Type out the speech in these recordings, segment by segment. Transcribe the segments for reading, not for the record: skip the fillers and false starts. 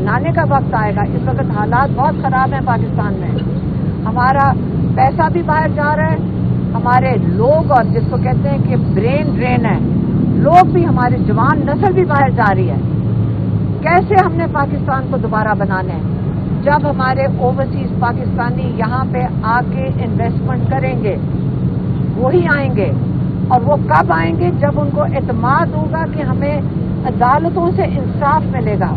بنانے کا وقت آئے گا. اس وقت حالات بہت خراب ہیں پاکستان میں. ہمارا پیسہ بھی باہر جا رہا ہے, ہمارے لوگ, اور جس کو کہتے ہیں کہ برین ڈرین ہے, لوگ بھی, ہماری جوان نسل بھی باہر جا رہی ہے. کیسے ہم نے پاکستان کو دوبارہ بنانا ہے جب ہمارے اوورسیز پاکستانی یہاں پہ آ کے انویسٹمنٹ کریں گے, وہی آئیں گے. اور وہ کب آئیں گے؟ جب ان کو اعتماد ہوگا کہ ہمیں عدالتوں سے انصاف ملے گا.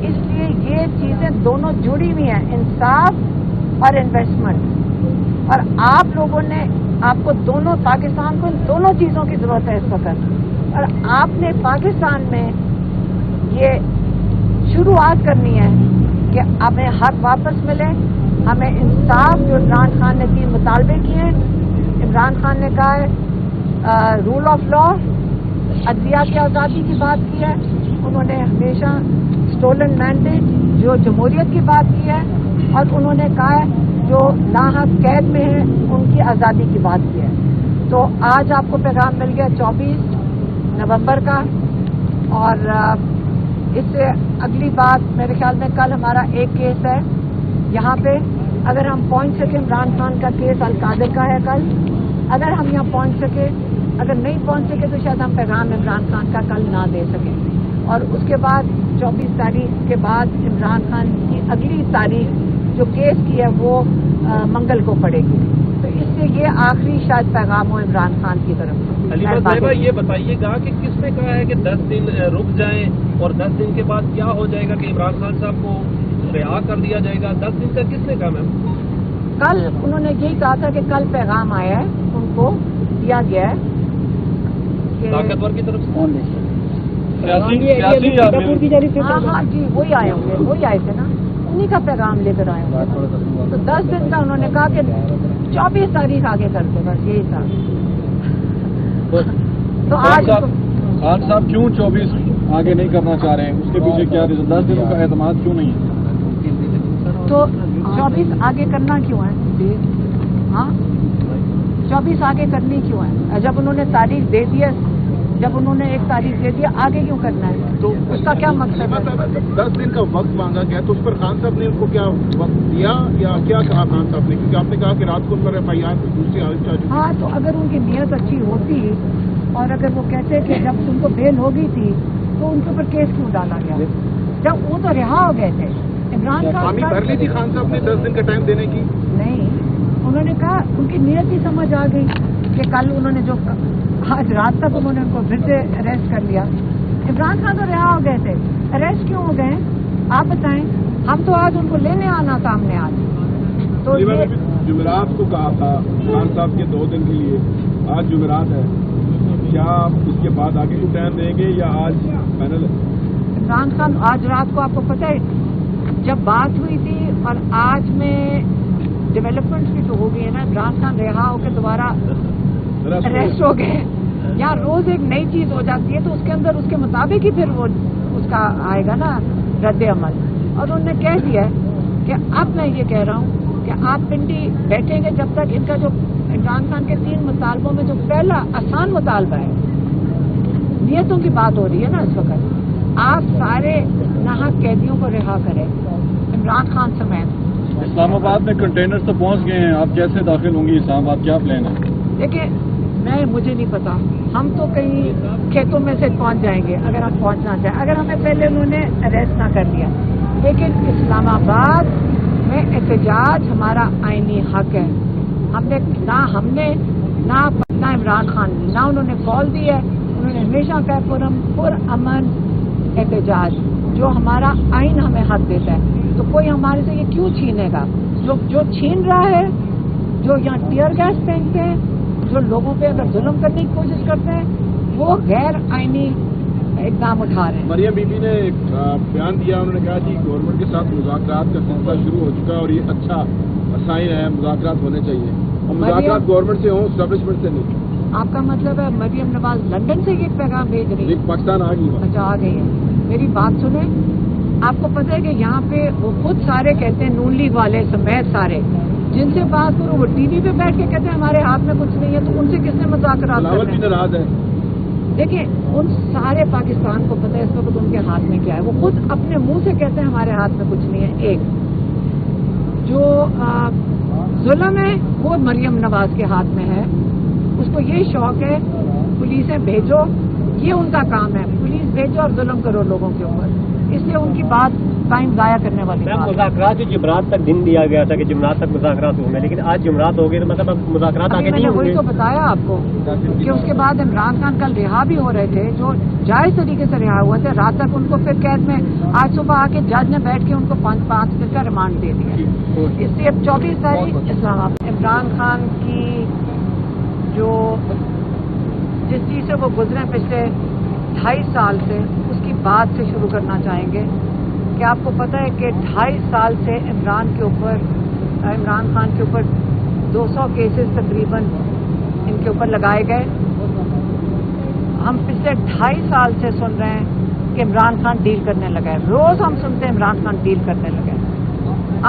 اس لیے یہ چیزیں دونوں جڑی ہوئی ہیں, انصاف اور انویسٹمنٹ. اور آپ لوگوں نے, آپ کو دونوں, پاکستان کو ان دونوں چیزوں کی ضرورت ہے اس وقت. اور آپ نے پاکستان میں یہ شروعات کرنی ہے کہ ہمیں حق واپس ملے, ہمیں انصاف. جو عمران خان نے 3 مطالبے کیے ہیں, عمران خان نے کہا ہے رول آف لا, عدلیہ کی آزادی کی بات کی ہے. انہوں نے ہمیشہ اسٹولن مینڈیٹ, جو جمہوریت کی بات کی ہے, اور انہوں نے کہا ہے جو لاحق قید میں ہیں ان کی آزادی کی بات کی ہے. تو آج آپ کو پیغام مل گیا 24 نومبر کا. اور اس سے اگلی بات میرے خیال میں کل ہمارا ایک کیس ہے یہاں پہ. اگر ہم پہنچ سکے, عمران خان کا کیس القادر کا ہے کل, اگر ہم یہاں پہنچ سکے, اگر نہیں پہنچ سکے تو شاید ہم پیغام عمران خان کا کل نہ دے سکیں. اور اس کے بعد 24 تاریخ کے بعد عمران خان کی اگلی تاریخ جو کیس کی ہے وہ منگل کو پڑے گی. تو اس سے یہ آخری شاید پیغام ہو عمران خان کی طرف سے. حلیمہ صاحبہ یہ بتائیے گا کہ کس نے کہا ہے کہ 10 دن رک جائیں اور 10 دن کے بعد کیا ہو جائے گا کہ عمران خان صاحب کو رہا کر دیا جائے گا؟ 10 دن کا کس نے کہا میم؟ کل انہوں نے یہی کہا تھا کہ کل پیغام آیا ہے, ان کو دیا گیا ہے طاقتور کی طرف سے. ہاں جی, وہی آئے ہوں گے, وہی آئے تھے نا, انہی کا پیغام لے کر آئے ہوں گے. تو 10 دن کا انہوں نے کہا کہ 24 تاریخ آگے کرتے, بس یہی تھا. تو آج خان صاحب کیوں 24 آگے نہیں کرنا چاہ رہے ہیں, اس کے پیچھے کیا ریزن؟ 10 دنوں کا اعتماد کیوں نہیں ہے؟ تو 24 آگے کرنا کیوں ہے؟ ہاں 24 آگے کرنی کیوں ہے؟ جب انہوں نے تاریخ دے دی ہے, جب انہوں نے ایک تاریخ دے دی, آگے کیوں کرنا ہے؟ تو اس کا کیا مقصد ہے؟ 10 دن کا وقت مانگا گیا تو اس پر خان صاحب نے ان کو کیا وقت دیا یا کیا کہا خان صاحب نے؟ کیونکہ آپ نے کہا کہ رات کو پر FIR دوسری. ہاں, تو اگر ان کی نیت اچھی ہوتی اور اگر وہ کہتے کہ جب ان کو بیل ہو گئی تھی تو ان کے اوپر کیس کیوں ڈالا گیا جب وہ تو رہا ہو گئے تھے؟ عمران خان بھر لی تھی خان صاحب نے 10 دن کا ٹائم دینے کی. نہیں, انہوں نے کہا ان کی نیت ہی سمجھ آ گئی کہ کل انہوں نے جو آج رات تک انہوں نے ان کو پھر سے اریسٹ کر لیا. عمران خان تو رہا ہو گئے تھے, اریسٹ کیوں ہو گئے آپ بتائیں؟ ہم تو آج ان کو لینے آنا تھا ہم نے آج. تو جمعرات کو کہا تھا خان صاحب کے 2 دن کے لیے, آج جمعرات ہے, کیا آپ اس کے بعد آگے کو ٹائم دیں گے یا آج فائنل ہے؟ عمران خان آج رات کو آپ کو پتہ ہے جب بات ہوئی تھی اور آج میں ڈیولپمنٹ بھی تو ہو گئی ہے نا. عمران خان رہا ہو کے دوبارہ اریسٹ ہو گئے. یہاں روز ایک نئی چیز ہو جاتی ہے تو اس کے اندر اس کے مطابق ہی پھر وہ اس کا آئے گا نا رد عمل. اور انہوں نے کہہ دیا کہ اب میں یہ کہہ رہا ہوں کہ آپ پنڈی بیٹھیں گے جب تک ان کا جو عمران خان کے 3 مطالبوں میں جو پہلا آسان مطالبہ ہے, نیتوں کی بات ہو رہی ہے نا اس وقت, آپ سارے ناحق قیدیوں کو رہا کریں عمران خان سمیت. اسلام آباد میں کنٹینر تو پہنچ گئے ہیں, آپ کیسے داخل ہوں گی اسلام آباد, کیا پلان ہے؟ دیکھیں مجھے نہیں پتا, ہم تو کہیں کھیتوں میں سے پہنچ جائیں گے اگر ہم پہنچنا چاہیں, اگر ہمیں پہلے انہوں نے اریسٹ نہ کر لیا. لیکن اسلام آباد میں احتجاج ہمارا آئینی حق ہے. ہم نے نہ عمران خان نہ انہوں نے کال دی ہے, انہوں نے ہمیشہ کہا پر امن احتجاج جو ہمارا آئین ہمیں حق دیتا ہے. تو کوئی ہمارے سے یہ کیوں چھینے گا؟ جو چھین رہا ہے, جو یہاں ٹیئر گیس پھینکتے ہیں, جو لوگوں پہ اگر ظلم کرنے کی کوشش کرتے ہیں, وہ غیر آئینی اقدام اٹھا رہے ہیں. مریم بی بی نے بیان دیا, انہوں نے کہا کہ گورنمنٹ کے ساتھ مذاکرات کا سلسلہ شروع ہو چکا ہے اور یہ اچھا سائن ہے, مذاکرات ہونے چاہیے. اور مذاکرات گورنمنٹ سے ہوں, اسٹیبلشمنٹ سے نہیں. آپ کا مطلب ہے مریم نواز لندن سے یہ پیغام بھیج رہی ہے؟ پاکستان آ گئی. اچھا آ گئی ہے. میری بات سنیں, آپ کو پتہ ہے کہ یہاں پہ وہ خود سارے کہتے ہیں, نون لیگ والے سمیت سارے, جن سے بات کرو وہ ٹی وی پہ بیٹھ کے کہتے ہیں ہمارے ہاتھ میں کچھ نہیں ہے. تو ان سے کس نے مذاکرات کرنا ہے؟ ناراض ہے. देखिए, उन सारे पाकिस्तान को पता है इस वक्त उनके हाथ में क्या है। वो खुद अपने मुंह से कहते हैं हमारे हाथ में कुछ नहीं है। एक जो जुल्म है वो मरियम नवाज के हाथ में है। उसको ये शौक है पुलिसें भेजो, ये उनका काम है, पुलिस भेजो और जुल्म करो लोगों के ऊपर। इसलिए उनकी बात टाइम ज़ाया करने वाली बात है। मुज़ाकरात जो जुमरात तक दिन दिया गया था कि जुमरात तक मुज़ाकरात होंगे, लेकिन आज जुमरात हो गए तो मतलब अब मुज़ाकरात आगे नहीं होंगे। वही तो बताया आपको कि उसके बाद इमरान खान कल रिहा भी हो रहे थे, जो जायज़ तरीके से रिहा हुए थे। रात तक उनको फिर कैद में, आज सुबह आके जज ने बैठ के उनको 5 दिन का रिमांड दे दिया। इसलिए अब 24 तारीख इस्लामाबाद इमरान खान की जो जिस चीज़ से वो गुजरे पिछले 2.5 साल से, उसकी बात से शुरू करना चाहेंगे कि आपको पता है कि 2.5 साल से इमरान खान के ऊपर 200 केसेस तकरीबन इनके ऊपर लगाए गए। हम पिछले 2.5 साल से सुन रहे हैं कि इमरान खान डील करने लगा है। रोज हम सुनते हैं इमरान खान डील करने लगा है।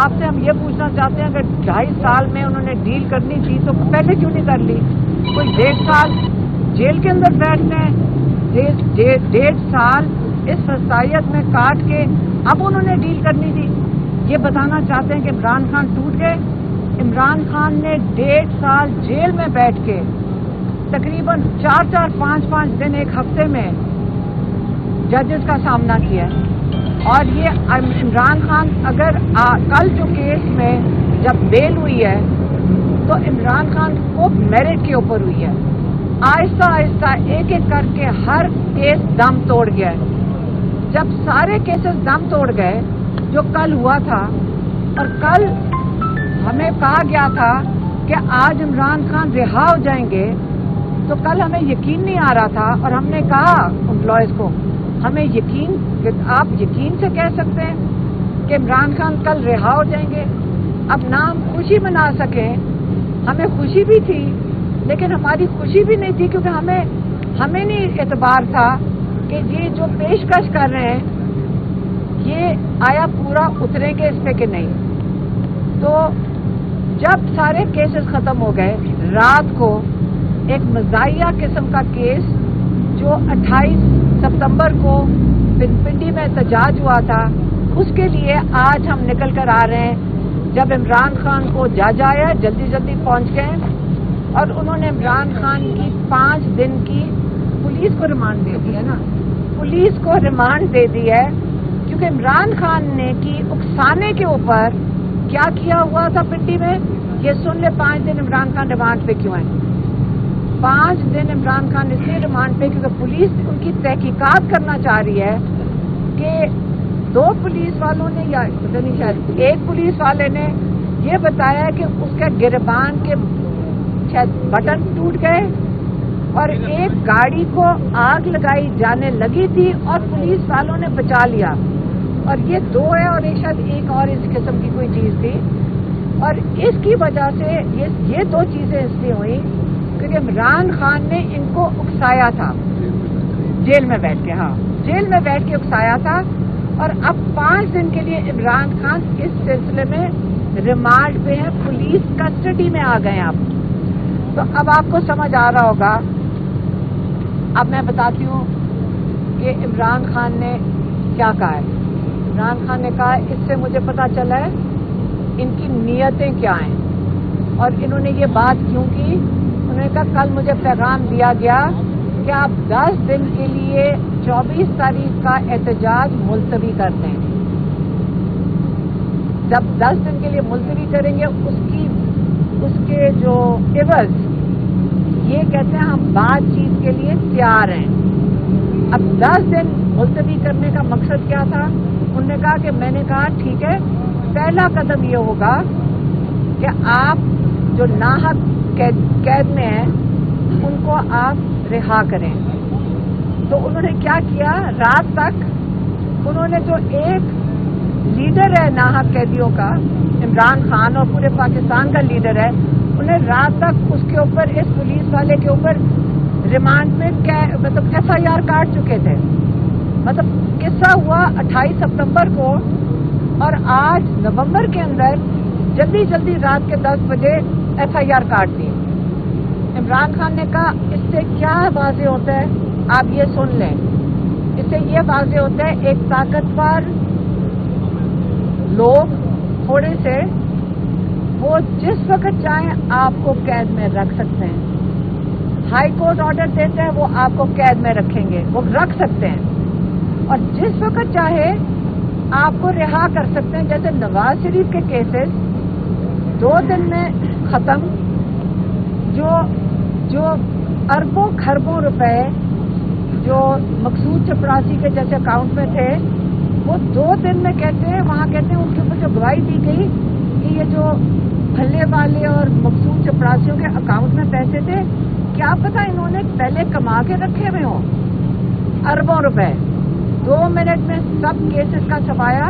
आपसे हम ये पूछना चाहते हैं अगर 2.5 साल में उन्होंने डील करनी थी तो पहले क्यों नहीं कर ली? कोई 1.5 साल जेल के अंदर बैठते हैं, 1.5 साल इस फसाइयत में काट के अब उन्होंने डील करनी थी। ये बताना चाहते हैं कि इमरान खान टूट गए। इमरान खान ने 1.5 साल जेल में बैठ के तकरीबन 4-4, 5-5 दिन एक हफ्ते में जजेस का सामना किया। और ये इमरान खान अगर कल जो केस में जब बेल हुई है तो इमरान खान को मेरिट के ऊपर हुई है। आहिस्ता आहिस्ता एक एक करके हर केस दम तोड़ गया है। जब सारे केसेस दम तोड़ गए जो कल हुआ था, और कल हमें कहा गया था कि आज इमरान खान रिहा हो जाएंगे, तो कल हमें यकीन नहीं आ रहा था। और हमने कहा एम्प्लॉयज को, हमें यकीन, आप यकीन से कह सकते हैं कि इमरान खान कल रिहा हो जाएंगे। अब ना हम खुशी मना सकें, हमें खुशी भी थी लेकिन हमारी खुशी भी नहीं थी क्योंकि हमें नहीं एतबार था कि ये जो पेशकश कर रहे हैं ये आया पूरा उतरेंगे इस पे कि नहीं। तो जब सारे केसेस खत्म हो गए, रात को एक मज़ाहिया किस्म का केस जो 28 सितंबर को पिंडी में एहतजाज हुआ था, उसके लिए आज हम निकल कर आ रहे हैं। जब इमरान खान को जज आया, जल्दी जल्दी पहुंच गए और उन्होंने इमरान खान की 5 दिन की पुलिस को रिमांड दे दी है ना, पुलिस को रिमांड दे दी है क्योंकि इमरान खान ने की उकसाने के ऊपर क्या किया हुआ था पिंडी में, ये सुन ले। 5 दिन इमरान खान रिमांड पे क्यों है? 5 दिन इमरान खान इसलिए रिमांड पे क्योंकि पुलिस उनकी तहकीकात करना चाह रही है कि 2 पुलिस वालों ने, या पता नहीं शायद एक पुलिस वाले ने ये बताया कि उसके गिरबान के शायद बटन टूट गए और एक गाड़ी को आग लगाई जाने लगी थी और पुलिस वालों ने बचा लिया। और ये 2 है और एक शायद एक और इस किस्म की कोई चीज थी। और इसकी वजह से ये 2 चीजें इसलिए हुई क्योंकि इमरान खान ने इनको उकसाया था जेल में बैठ के। हाँ, जेल में बैठ के उकसाया था। और अब 5 दिन के लिए इमरान खान इस सिलसिले में रिमांड पे है, पुलिस कस्टडी में आ गए आप। तो अब आपको समझ आ रहा होगा। अब मैं बताती हूँ कि इमरान खान ने क्या कहा है। इमरान खान ने कहा इससे मुझे पता चला है इनकी नीयतें क्या हैं और इन्होंने ये बात क्यों की। उन्होंने कहा कल मुझे पैगाम दिया गया कि आप 10 दिन के लिए 24 तारीख का एहतजाज मुलतवी कर दें। जब 10 दिन के लिए मुलतवी करेंगे उसके जो एवज, ये कहते हैं हम बातचीत के लिए तैयार हैं। अब 10 दिन मुलतवी करने का मकसद क्या था? उन्होंने कहा कि मैंने कहा ठीक है, पहला कदम ये होगा कि आप जो नाहक कैद में हैं उनको आप रिहा करें। तो उन्होंने क्या किया, रात तक उन्होंने जो एक लीडर है नाहक कैदियों का, इमरान खान और पूरे पाकिस्तान का लीडर है, उन्हें रात तक उसके ऊपर, इस पुलिस वाले के ऊपर रिमांड में मतलब FIR काट चुके थे। मतलब किस्सा हुआ 28 सितंबर को और आज नवंबर के अंदर जल्दी जल्दी रात के 10 बजे FIR काट दी। इमरान खान ने कहा इससे क्या वाज़ेह होता है आप ये सुन लें, इससे ये वाज़ेह होता है एक ताकतवर लोग थोड़े से वो जिस वक्त चाहें आपको कैद में रख सकते हैं। हाई कोर्ट ऑर्डर देते हैं वो आपको कैद में रखेंगे, वो रख सकते हैं, और जिस वक्त चाहे आपको रिहा कर सकते हैं। जैसे नवाज शरीफ के केसेस 2 दिन में खत्म, जो अरबों खरबों रुपए जो मकसूद चपरासी के जैसे अकाउंट में थे वो 2 दिन में कहते हैं उनके ऊपर जो गवाही दी गई कि ये जो भल्ले वाले और मकसूद चपरासियों के अकाउंट में पैसे थे, क्या पता इन्होंने पहले कमा के रखे हुए हों अरबों रुपए। 2 मिनट में सब केसेस का छपाया।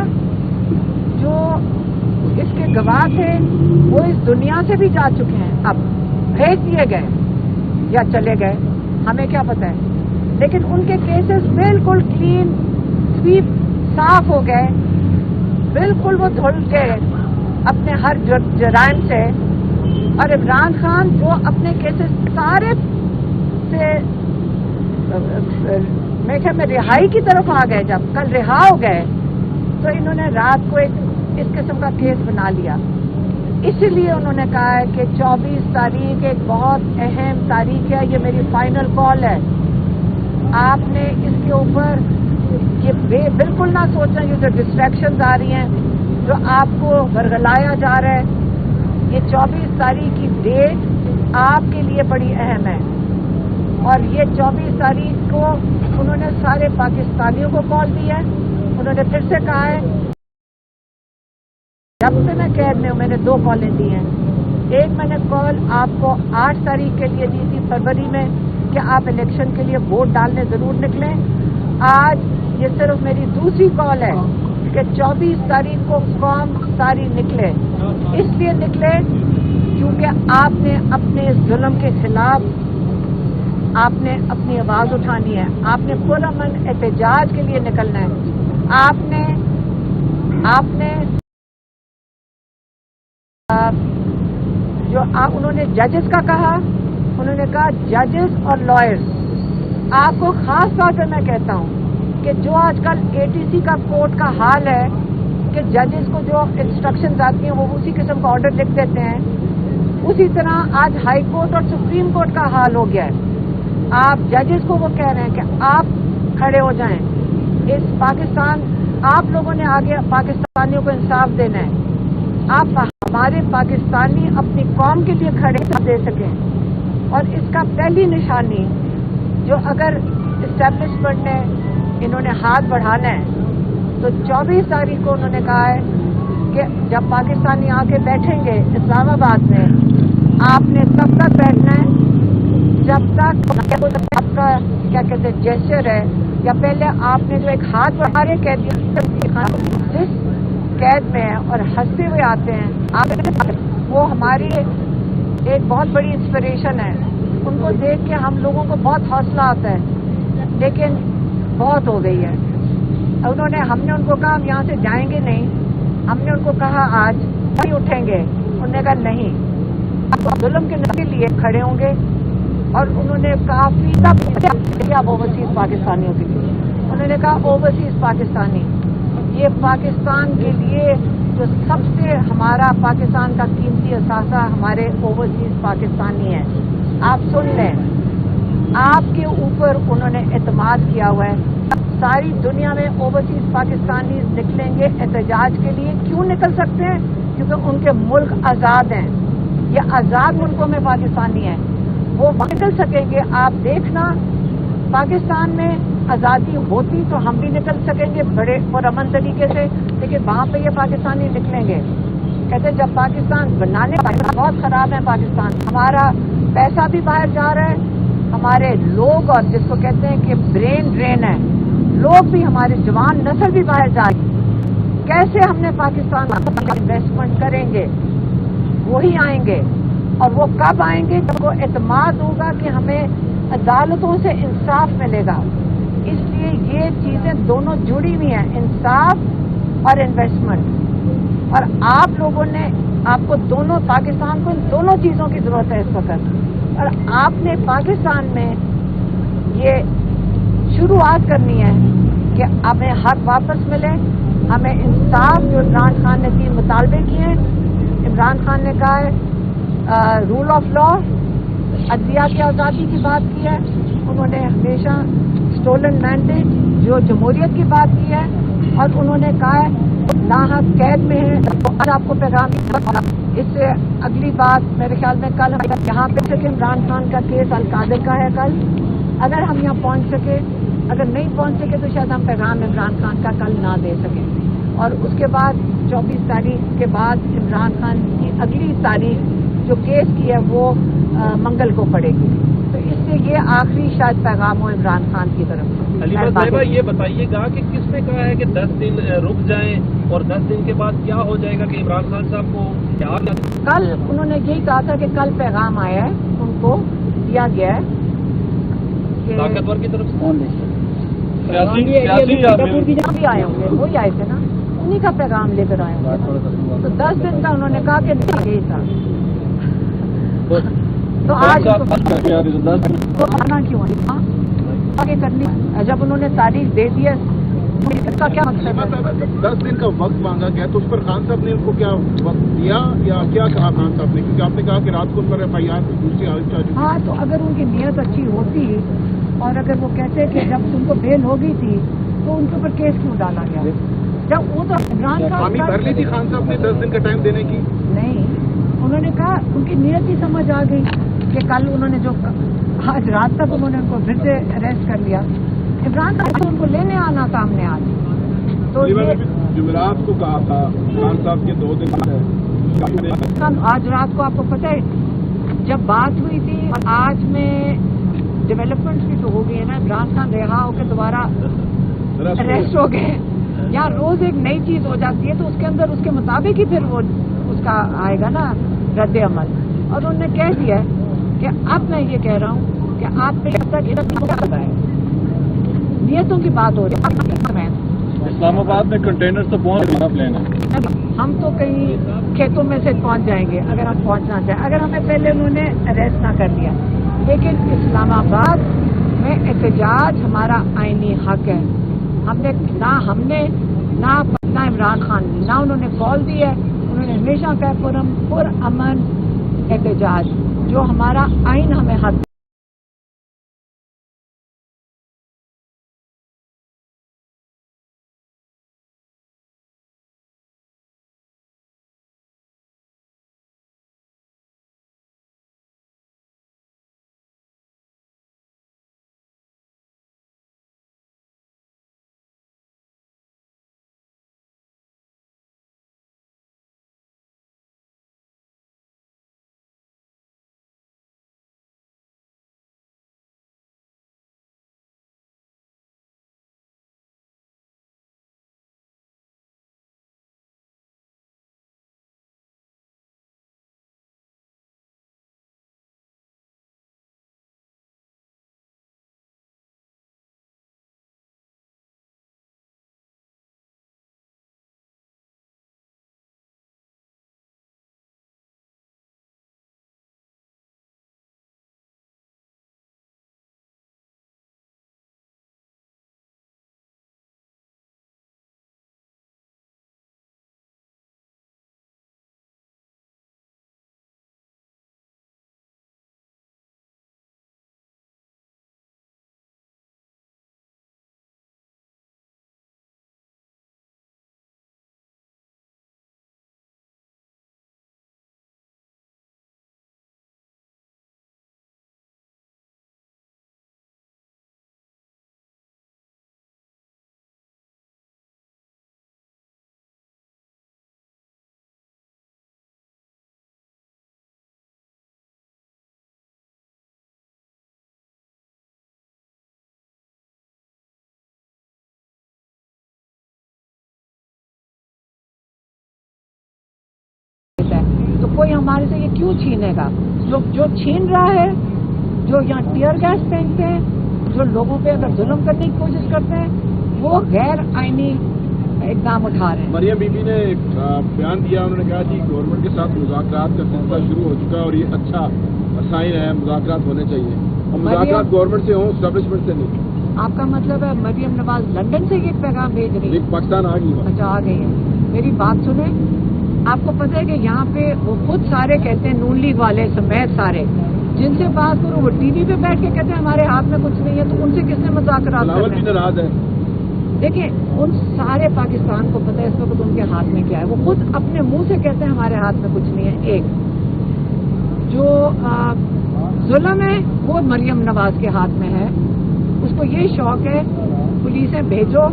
जो इसके गवाह थे वो इस दुनिया से भी जा चुके हैं, अब भेज दिए गए या चले गए, हमें क्या पता है। लेकिन उनके केसेस बिल्कुल क्लीन स्वीप साफ हो गए, बिल्कुल वो धुल गए अपने हर जराइम से। और इमरान खान जो अपने केसेस सारे से मैं ख्याल में रिहाई की तरफ आ गए, जब कल रिहा हो गए तो इन्होंने रात को एक इस किस्म का केस बना लिया। इसलिए उन्होंने कहा है कि 24 तारीख एक बहुत अहम तारीख है, ये मेरी फाइनल कॉल है। आपने इसके ऊपर ये बिल्कुल ना सोचें, ये जो डिस्ट्रैक्शंस आ रही हैं, जो आपको बरगलाया जा रहा है, ये 24 तारीख की डेट आपके लिए बड़ी अहम है। और ये 24 तारीख को उन्होंने सारे पाकिस्तानियों को कॉल दी है। उन्होंने फिर से कहा है, जब से मैं कैद में हूं मैंने 2 कॉलें दी हैं। एक मैंने कॉल आपको 8 तारीख के लिए दी थी फरवरी में कि आप इलेक्शन के लिए वोट डालने जरूर निकलें। आज ये सिर्फ मेरी दूसरी कॉल है कि 24 तारीख को कौम सारी निकले। इसलिए निकले क्योंकि आपने अपने जुल्म के खिलाफ आपने अपनी आवाज उठानी है, आपने पुरअमन एहतजाज के लिए निकलना है। आपने जो उन्होंने जजेस का कहा, उन्होंने कहा जजेस और लॉयर्स, आपको खास तौर पर मैं कहता हूं कि जो आजकल एटीसी का कोर्ट का हाल है कि जजेस को जो इंस्ट्रक्शंस आती हैं वो उसी किस्म का ऑर्डर लिख देते हैं, उसी तरह आज हाई कोर्ट और सुप्रीम कोर्ट का हाल हो गया है। आप जजेस को वो कह रहे हैं कि आप खड़े हो जाएं, इस पाकिस्तान आप लोगों ने आगे पाकिस्तानियों को इंसाफ देना है, आप हमारे पाकिस्तानी अपनी कौम के लिए खड़े दे सकें। और इसका पहली निशानी जो अगर इस्टेब्लिशमेंट ने इन्होंने हाथ बढ़ाना है तो 24 तारीख को उन्होंने कहा है कि जब पाकिस्तानी आके बैठेंगे इस्लामाबाद में, आपने तब तक बैठना है जब तक आपका क्या कहते हैं जेस्चर है, या पहले आपने जो एक हाथ बढ़ाने कह दिया जिस कैद में है और हंसते हुए आते हैं आप, वो हमारी एक बहुत बड़ी इंस्पिरेशन है। उनको देख के हम लोगों को बहुत हौसला आता है, लेकिन बहुत हो गई है। हमने उनको कहा हम यहाँ से जाएंगे नहीं, हमने उनको कहा आज नहीं उठेंगे, उन्होंने कहा नहीं, आप जुल्म के लिए खड़े होंगे। और उन्होंने काफी अब ओवरसीज पाकिस्तानियों के लिए उन्होंने कहा ओवरसीज पाकिस्तानी, ये पाकिस्तान के लिए जो सबसे हमारा पाकिस्तान का कीमती असासा हमारे ओवरसीज पाकिस्तानी है। आप सुन लें, आपके ऊपर उन्होंने एतमाद किया हुआ है। सारी दुनिया में ओवरसीज पाकिस्तानी निकलेंगे एहतजाज के लिए। क्यों निकल सकते हैं? क्योंकि उनके मुल्क आज़ाद हैं, ये आज़ाद मुल्कों में पाकिस्तानी हैं, वो निकल सकेंगे। आप देखना, पाकिस्तान में आज़ादी होती तो हम भी निकल सकेंगे बड़े पुरअमन तरीके से, लेकिन वहाँ पे ये पाकिस्तानी निकलेंगे। कहते जब पाकिस्तान बनाने बहुत खराब है पाकिस्तान, हमारा पैसा भी बाहर जा रहा है, हमारे लोग और जिसको कहते हैं कि ब्रेन ड्रेन है, लोग भी हमारे जवान नस्ल भी बाहर जा रही। कैसे हमने पाकिस्तान में इन्वेस्टमेंट करेंगे? वही आएंगे, और वो कब आएंगे? जब वो एतमाद होगा कि हमें अदालतों से इंसाफ मिलेगा। इसलिए ये चीजें दोनों जुड़ी हुई हैं, इंसाफ और इन्वेस्टमेंट। और आप लोगों ने, आपको दोनों, पाकिस्तान को इन दोनों चीजों की जरूरत है इस वक्त। और आपने पाकिस्तान में ये शुरुआत करनी है कि हमें हक वापस मिले, हमें इंसाफ जो इमरान खान ने 3 मुतालबे किए हैं। इमरान खान ने कहा है रूल ऑफ लॉ, अदलिया की आज़ादी की बात की है। उन्होंने हमेशा स्टोलन मैंडेट जो जमहूरियत की बात की है, और उन्होंने कहा है नाहक कैद में है। और आपको पैगाम इससे अगली बात मेरे ख्याल में कल यहाँ पे सके इमरान खान का केस अल-कादिर का है कल, अगर हम यहाँ पहुँच सके, अगर नहीं पहुँच सके तो शायद हम पैगाम इमरान खान का कल ना दे सकें। और उसके बाद 24 तारीख के बाद इमरान खान की अगली तारीख जो केस की है वो मंगल को पड़ेगी। तो इससे ये आखिरी शायद पैगाम हो इमरान खान की तरफ से। हलीमा साहिबा ये बताइएगा कि किसने कहा है कि 10 दिन रुक जाएं और 10 दिन के बाद क्या हो जाएगा कि इमरान खान साहब को क्या? कल उन्होंने यही कहा था कि कल पैगाम आया है, उनको दिया गया है ताकतवर की तरफ से। भी आए होंगे, वही आए थे ना, उन्हीं का पैगाम लेकर आए होंगे। तो 10 दिन का उन्होंने कहा कि यही था। तो आज तो आना क्यों है? आगे करनी जब उन्होंने तारीख दे दी है, इसका क्या मतलब है? 10 दिन का वक्त मांगा गया तो उस पर खान साहब ने उनको क्या वक्त दिया या क्या कहा खान साहब ने? क्योंकि आपने कहा कि रात को उन पर FIR दूसरी हालत चाह चुकी। हाँ, तो अगर उनकी नीयत अच्छी होती और अगर वो कहते कि जब उनको बेल हो गई थी तो उनके ऊपर केस क्यों डाला गया? जब वो तो इमरान हामी भर ली थी खान साहब ने 10 दिन का टाइम देने की। नहीं, उन्होंने कहा उनकी नीयत ही समझ आ गई कि कल उन्होंने जो आज रात तक उन्होंने उनको फिर से अरेस्ट कर लिया। इमरान खान को उनको लेने आना था हमने आज। तो ये जुमेरात को कहा था खान साहब के 2 दिन आज रात को आपको पता है जब बात हुई थी और आज में डेवलपमेंट्स भी तो हो गई है ना। इमरान खान रिहा होकर दोबारा अरेस्ट हो गए। यहाँ रोज एक नई चीज हो जाती है तो उसके अंदर उसके मुताबिक ही फिर वो उसका आएगा ना रद्द अमल। और उन्होंने कह दिया कि अब मैं ये कह रहा हूँ कि आप पे जब तक नियतों की बात हो रही है। इस्लामाबाद में कंटेनर तो पहुंच रहा प्लेन है। हम तो कहीं खेतों में से पहुंच जाएंगे अगर हम पहुंचना चाहें, अगर हमें पहले उन्होंने अरेस्ट ना कर लिया। लेकिन इस्लामाबाद में एहतजाज हमारा आईनी हक है। हमने ना इमरान खान ना उन्होंने कॉल दी है। उन्होंने हमेशा कहा पुरअमन एहतजाज जो हमारा आइन हमें हक तो कोई हमारे से ये क्यों छीनेगा? जो छीन रहा है, जो यहाँ टीयर गैस फेंकते हैं, जो लोगों पे अगर जुल्म करने की कोशिश करते हैं, वो गैर आईनी इकदाम उठा रहे हैं। मरियम बीबी ने एक बयान दिया, उन्होंने कहा कि गवर्नमेंट के साथ मुज़ाकरात का सिलसिला शुरू हो चुका है और ये अच्छा साइन है, मुज़ाकरात होने चाहिए और मुज़ाकरात गवर्नमेंट से हों, एस्टेब्लिशमेंट से नहीं। आपका मतलब है मरियम नवाज लंदन से ये पैगाम भेज रही है? पाकिस्तान आ गई। अच्छा, आ गई है। मेरी बात सुने, आपको पता है कि यहाँ पे वो खुद सारे कहते हैं, नून लीग वाले समेत सारे, जिनसे बात करो वो टीवी पे बैठ के कहते हैं हमारे हाथ में कुछ नहीं है, तो उनसे किसने मुज़ाकरात करना है? नाराज है। देखिए, उन सारे पाकिस्तान को पता है इस वक्त उनके हाथ में क्या है। वो खुद अपने मुंह से कहते हैं हमारे हाथ में कुछ नहीं है। एक जो जुल्म है वो मरियम नवाज के हाथ में है, उसको ये शौक है पुलिसें भेजो,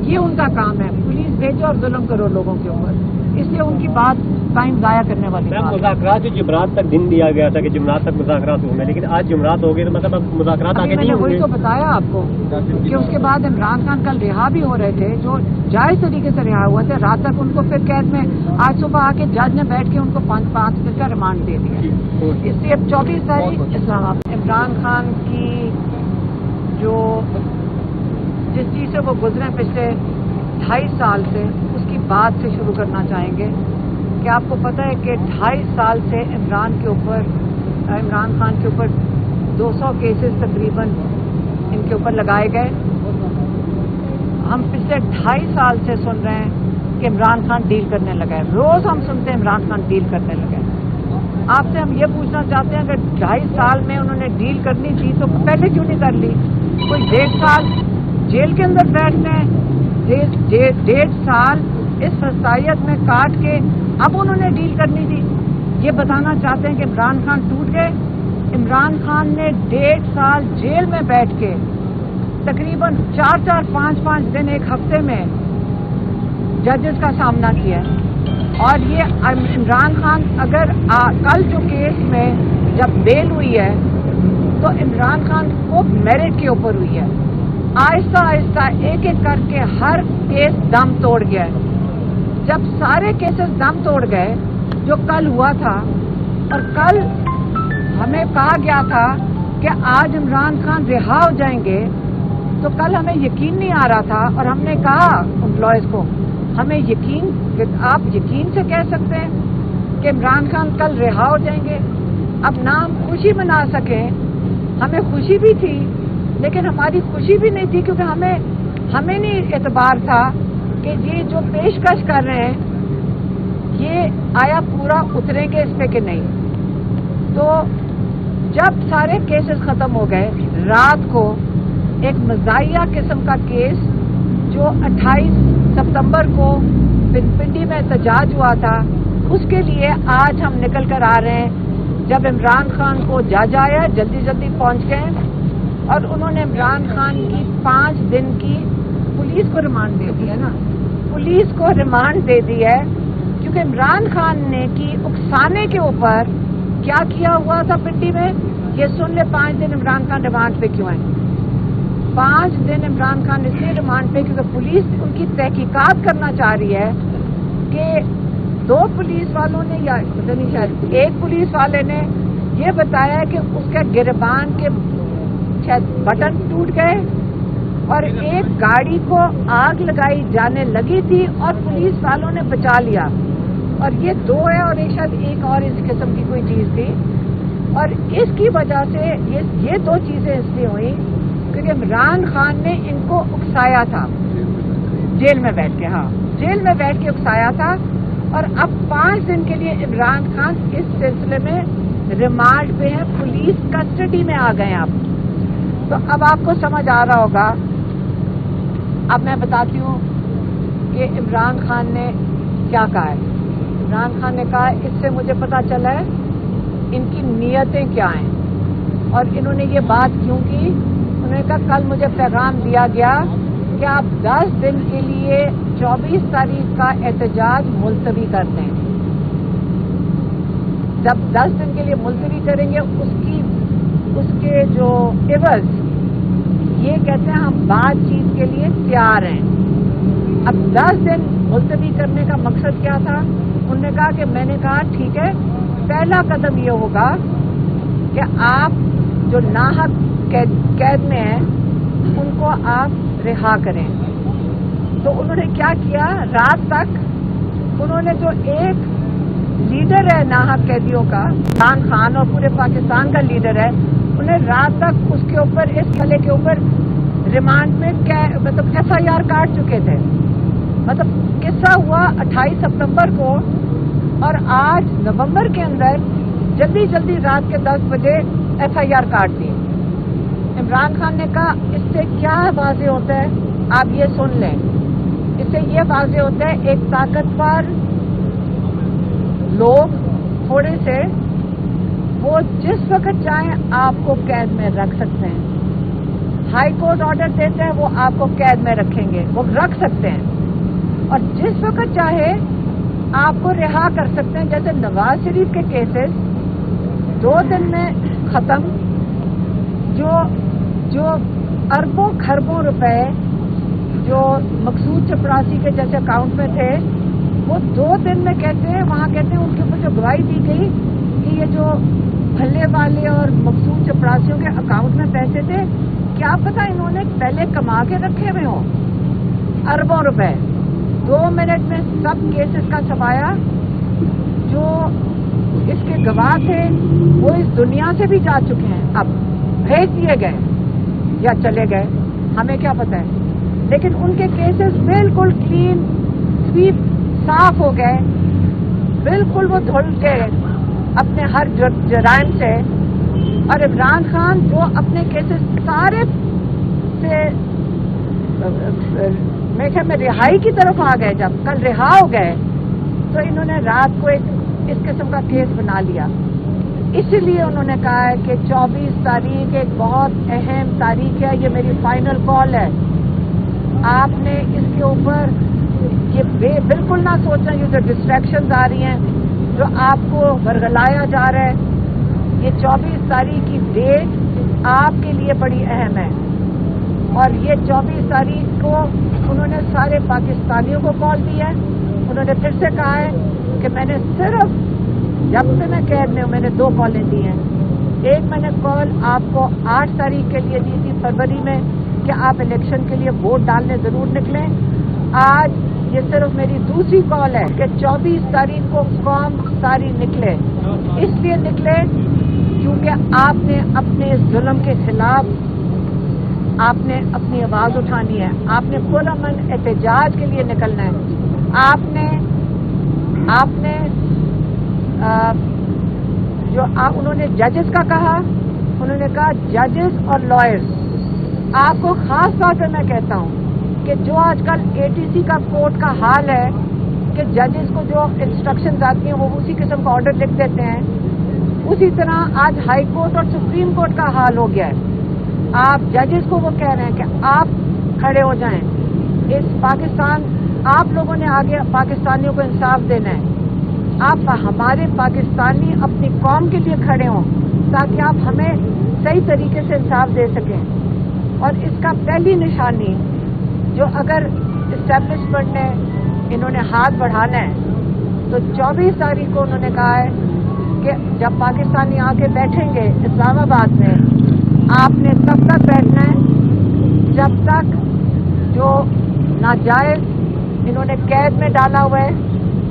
ये उनका काम है, पुलिस भेजो और जुल्म करो लोगों के ऊपर, इसलिए उनकी बात टाइम जाया करने वाली बात है। मुज़ाकरात जो जुमरात तक दिन दिया गया था कि जुमरात तक मुज़ाकरात होंगे, लेकिन आज जुमरात हो गए तो मतलब अब मुज़ाकरात आगे नहीं मैंने वही होंगे। तो बताया आपको कि उसके बाद इमरान खान कल रिहा भी हो रहे थे, जो जायज तरीके से रिहा हुए थे। रात तक उनको फिर कैद में, आज सुबह आके जज ने बैठ के उनको 5 दिन का रिमांड दे दिया। इसलिए अब 24 तारीख इस्लामाबाद इमरान खान की जो जिस चीज़ से वो गुजरे पिछले 2.5 साल से, उसकी बात से शुरू करना चाहेंगे कि आपको पता है कि 2.5 साल से इमरान खान के ऊपर 200 केसेस तकरीबन इनके ऊपर लगाए गए। हम पिछले 2.5 साल से सुन रहे हैं कि इमरान खान डील करने लगा है। रोज हम सुनते हैं इमरान खान डील करने लगा है। आपसे हम ये पूछना चाहते हैं, अगर 2.5 साल में उन्होंने डील करनी थी तो पहले क्यों नहीं कर ली? कोई 1.5 साल जेल के अंदर बैठते हैं, 1.5 साल इस फसाइयत में काट के अब उन्होंने डील करनी थी। ये बताना चाहते हैं कि इमरान खान टूट गए। इमरान खान ने 1.5 साल जेल में बैठ के तकरीबन 4-4, 5-5 दिन, एक हफ्ते में जजेस का सामना किया है। और ये इमरान खान अगर कल जो केस में जब बेल हुई है तो इमरान खान को मेरिट के ऊपर हुई है। आहिस्ता आहिस्ता एक एक करके हर केस दम तोड़ गया है। जब सारे केसेस दम तोड़ गए जो कल हुआ था, और कल हमें कहा गया था कि आज इमरान खान रिहा हो जाएंगे, तो कल हमें यकीन नहीं आ रहा था और हमने कहा एम्प्लॉयज को, हमें यकीन, आप यकीन से कह सकते हैं कि इमरान खान कल रिहा हो जाएंगे। अब ना हम खुशी मना सकें, हमें खुशी भी थी लेकिन हमारी खुशी भी नहीं थी, क्योंकि हमें नहीं एतबार था कि ये जो पेशकश कर रहे हैं ये आया पूरा उतरेंगे इस पे कि नहीं। तो जब सारे केसेस खत्म हो गए, रात को एक मज़ाहिया किस्म का केस जो 28 सितंबर को पिंडी में एहतजाज हुआ था, उसके लिए आज हम निकल कर आ रहे हैं। जब इमरान खान को जज आया, जल्दी जल्दी पहुंच गए और उन्होंने इमरान खान की 5 दिन की पुलिस को रिमांड दे दी है ना, पुलिस को रिमांड दे दी है, क्योंकि इमरान खान ने की उकसाने के ऊपर क्या किया हुआ था पिंडी में, ये सुन ले। 5 दिन इमरान खान रिमांड पे क्यों है? 5 दिन इमरान खान इसलिए रिमांड पे क्योंकि पुलिस उनकी तहकीकात करना चाह रही है कि 2 पुलिस वालों ने, या पता नहीं शायद एक पुलिस वाले ने ये बताया कि उसके गिरबान के शायद बटन टूट गए और एक गाड़ी को आग लगाई जाने लगी थी और पुलिस वालों ने बचा लिया। और ये 2 है और एक शायद एक और इस किस्म की कोई चीज थी। और इसकी वजह से ये 2 चीजें इसलिए हुई क्योंकि इमरान खान ने इनको उकसाया था जेल में बैठ के, हाँ जेल में बैठ के उकसाया था। और अब 5 दिन के लिए इमरान खान इस सिलसिले में रिमांड पे है, पुलिस कस्टडी में आ गए आप। तो अब आपको समझ आ रहा होगा। अब मैं बताती हूँ कि इमरान खान ने क्या कहा है। इमरान खान ने कहा इससे मुझे पता चला है इनकी नीयतें क्या हैं और इन्होंने ये बात क्यों की। उन्होंने कहा कल मुझे पैगाम दिया गया कि आप 10 दिन के लिए 24 तारीख का एहतजाज मुलतवी कर दें। जब 10 दिन के लिए मुलतवी करेंगे उसके जो एवज, ये कहते हैं हम बातचीत के लिए तैयार हैं। अब 10 दिन मुलतवी करने का मकसद क्या था? उन्होंने कहा कि मैंने कहा ठीक है, पहला कदम ये होगा कि आप जो नाहक कैद में हैं उनको आप रिहा करें। तो उन्होंने क्या किया, रात तक उन्होंने जो एक लीडर है नाहक कैदियों का, इमरान खान और पूरे पाकिस्तान का लीडर है, उन्हें रात तक उसके ऊपर, इस मसले के ऊपर रिमांड में मतलब FIR काट चुके थे। मतलब किस्सा हुआ 28 सितंबर को और आज नवंबर के अंदर जल्दी जल्दी रात के 10 बजे FIR काट दी। इमरान खान ने कहा इससे क्या वाज़ेह होता है, आप ये सुन लें। इससे ये वाज़ेह होता है एक ताकतवर लोग थोड़े से वो जिस वक्त चाहें आपको कैद में रख सकते हैं। हाई कोर्ट ऑर्डर देते हैं वो आपको कैद में रखेंगे, वो रख सकते हैं और जिस वक्त चाहे आपको रिहा कर सकते हैं। जैसे नवाज शरीफ के केसेस 2 दिन में खत्म, जो अरबों खरबों रुपए जो मकसूद चपरासी के जैसे अकाउंट में थे वो 2 दिन में कहते हैं, वहाँ कहते हैं उनके ऊपर जो गवाही दी गई कि ये जो भल्ले वाले और मकसूद चपरासियों के अकाउंट में पैसे थे, क्या पता इन्होंने पहले कमा के रखे हुए हों अरबों रुपए। 2 मिनट में सब केसेस का सफाया। जो इसके गवाह थे वो इस दुनिया से भी जा चुके हैं, अब भेज दिए गए या चले गए, हमें क्या पता है। लेकिन उनके केसेस बिल्कुल क्लीन स्वीप साफ हो गए, बिल्कुल वो धुल गए अपने हर जराइम से। और इमरान खान जो अपने केसेस सारे से मेरे ख्याल में रिहाई की तरफ आ गए, जब कल रिहा हो गए तो इन्होंने रात को एक इस किस्म का केस बना लिया। इसलिए उन्होंने कहा है कि 24 तारीख एक बहुत अहम तारीख है, ये मेरी फाइनल कॉल है। आपने इसके ऊपर ये बिल्कुल ना सोचें ये जो डिस्ट्रैक्शंस आ रही हैं, जो आपको बरगलाया जा रहा है। ये 24 तारीख की डेट आपके लिए बड़ी अहम है और ये 24 तारीख को उन्होंने सारे पाकिस्तानियों को कॉल दी है। उन्होंने फिर से कहा है कि मैंने सिर्फ जब से मैं कैद में हूं मैंने 2 कॉलें दी हैं। एक मैंने कॉल आपको 8 तारीख के लिए दी थी फरवरी में कि आप इलेक्शन के लिए वोट डालने जरूर निकलें। आज ये सिर्फ मेरी दूसरी कॉल है कि 24 तारीख को कौम सारी निकले। इसलिए निकले क्योंकि आपने अपने जुल्म के खिलाफ आपने अपनी आवाज उठानी है, आपने पुरअमन एहतजाज के लिए निकलना है। आपने उन्होंने जजेस का कहा, उन्होंने कहा जजेस और लॉयर्स, आपको खास तौर पे मैं कहता हूँ कि जो आजकल ATC का कोर्ट का हाल है कि जजेस को जो इंस्ट्रक्शंस आती हैं वो उसी किस्म का ऑर्डर लिख देते हैं, उसी तरह आज हाई कोर्ट और सुप्रीम कोर्ट का हाल हो गया है। आप जजेस को वो कह रहे हैं कि आप खड़े हो जाएं, इस पाकिस्तान आप लोगों ने आगे पाकिस्तानियों को इंसाफ देना है। आप हमारे पाकिस्तानी अपनी कौम के लिए खड़े हों ताकि आप हमें सही तरीके से इंसाफ दे सकें। और इसका पहली निशानी जो अगर इस्टेब्लिशमेंट ने इन्होंने हाथ बढ़ाना है तो 24 तारीख को उन्होंने कहा है कि जब पाकिस्तानी आके बैठेंगे इस्लामाबाद में, आपने तब तक बैठना है जब तक जो नाजायज इन्होंने कैद में डाला हुआ है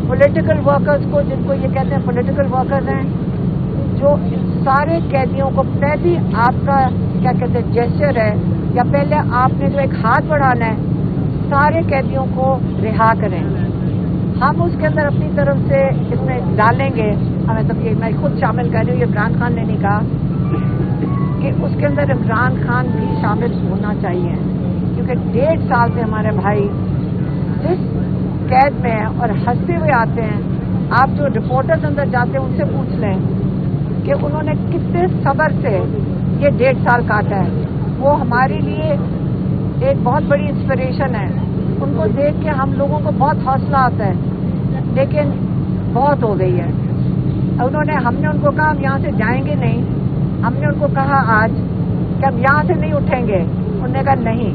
पॉलिटिकल वर्कर्स को, जिनको ये कहते हैं पॉलिटिकल वर्कर्स हैं, जो सारे कैदियों को पहली आपका क्या कहते हैं जेस्चर है या पहले आपने जो एक हाथ बढ़ाना है, सारे कैदियों को रिहा करें। हम उसके अंदर अपनी तरफ से इसमें डालेंगे, हमें तो ये मैं खुद शामिल कर रही हूँ, ये इमरान खान ने नहीं कहा कि उसके अंदर इमरान खान भी शामिल होना चाहिए, क्योंकि 1.5 साल से हमारे भाई जिस कैद में हैं और हंसते हुए आते हैं। आप जो रिपोर्टर्स अंदर जाते हैं उनसे पूछ लें कि उन्होंने कितने सब्र से ये 1.5 साल काटा है। वो हमारे लिए एक बहुत बड़ी इंस्पिरेशन है। उनको देख के हम लोगों को बहुत हौसला आता है, लेकिन बहुत हो गई है। हमने उनको कहा हम यहाँ से जाएंगे नहीं, हमने उनको कहा आज कि हम यहाँ से नहीं उठेंगे। उन्होंने कहा नहीं,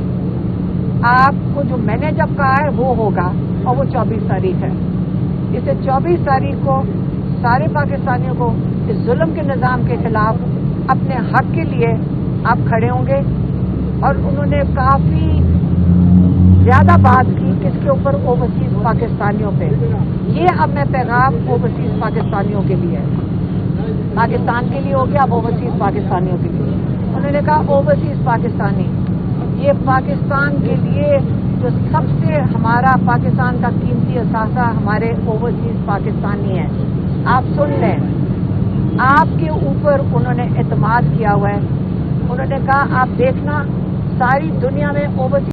आपको जो मैंने जब कहा है वो होगा, और वो 24 तारीख है। इसे 24 तारीख को सारे पाकिस्तानियों को इस जुल्म के निज़ाम के खिलाफ अपने हक के लिए आप खड़े होंगे। और उन्होंने काफ़ी ज़्यादा बात की किसके ऊपर, ओवरसीज़ पाकिस्तानियों पे। ये अब मैं पैगाम ओवरसीज़ पाकिस्तानियों के लिए है, पाकिस्तान के लिए हो गया, अब ओवरसीज़ पाकिस्तानियों के लिए। उन्होंने कहा ओवरसीज़ पाकिस्तानी ये पाकिस्तान के लिए जो सबसे हमारा पाकिस्तान का कीमती असासा हमारे ओवरसीज पाकिस्तानी है। आप सुन लें, आपके ऊपर उन्होंने एतमाद किया हुआ है। उन्होंने कहा आप देखना सारी दुनिया में ओवरसीज